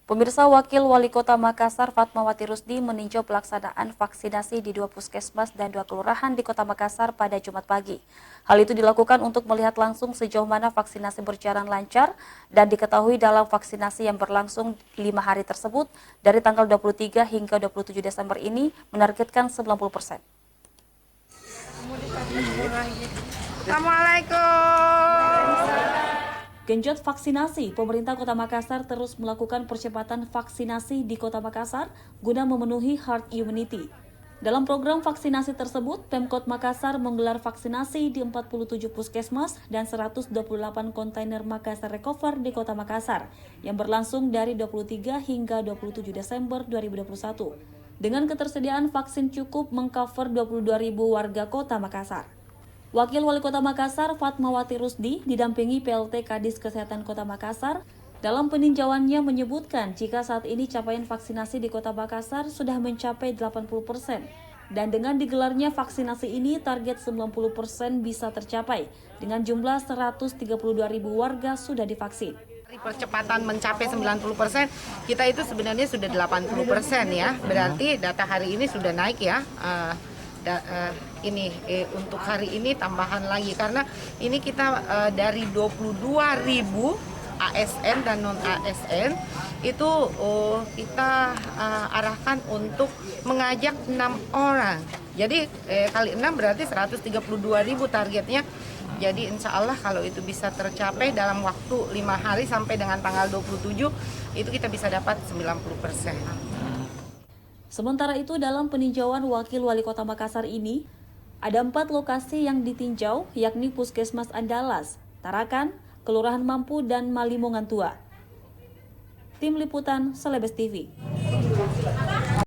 Pemirsa, Wakil Wali Kota Makassar Fatmawati Rusdi meninjau pelaksanaan vaksinasi di 2 puskesmas dan 2 kelurahan di Kota Makassar pada Jumat pagi. Hal itu dilakukan untuk melihat langsung sejauh mana vaksinasi berjalan lancar dan diketahui dalam vaksinasi yang berlangsung 5 hari tersebut dari tanggal 23 hingga 27 Desember ini menargetkan 90%. Assalamualaikum. Genjot vaksinasi, pemerintah Kota Makassar terus melakukan percepatan vaksinasi di Kota Makassar guna memenuhi herd immunity. Dalam program vaksinasi tersebut, Pemkot Makassar menggelar vaksinasi di 47 puskesmas dan 128 kontainer Makassar Recover di Kota Makassar yang berlangsung dari 23 hingga 27 Desember 2021. Dengan ketersediaan vaksin cukup mengcover 22.000 warga Kota Makassar. Wakil Wali Kota Makassar Fatmawati Rusdi didampingi PLT Kadis Kesehatan Kota Makassar dalam peninjauannya menyebutkan jika saat ini capaian vaksinasi di Kota Makassar sudah mencapai 80% dan dengan digelarnya vaksinasi ini target 90% bisa tercapai dengan jumlah 132.000 warga sudah divaksin. Percepatan mencapai 90%, kita itu sebenarnya sudah 80% ya, berarti data hari ini sudah naik ya. Untuk hari ini tambahan lagi karena ini kita dari 22.000 ASN dan non ASN itu kita arahkan untuk mengajak 6 orang. Jadi kali 6 berarti 132.000 targetnya. Jadi insya Allah kalau itu bisa tercapai dalam waktu 5 hari sampai dengan tanggal 27 itu kita bisa dapat 90%. Sementara itu dalam peninjauan Wakil Wali Kota Makassar ini, ada 4 lokasi yang ditinjau yakni Puskesmas Andalas, Tarakan, Kelurahan Mampu, dan Malimongan Tua. Tim Liputan Celebes TV.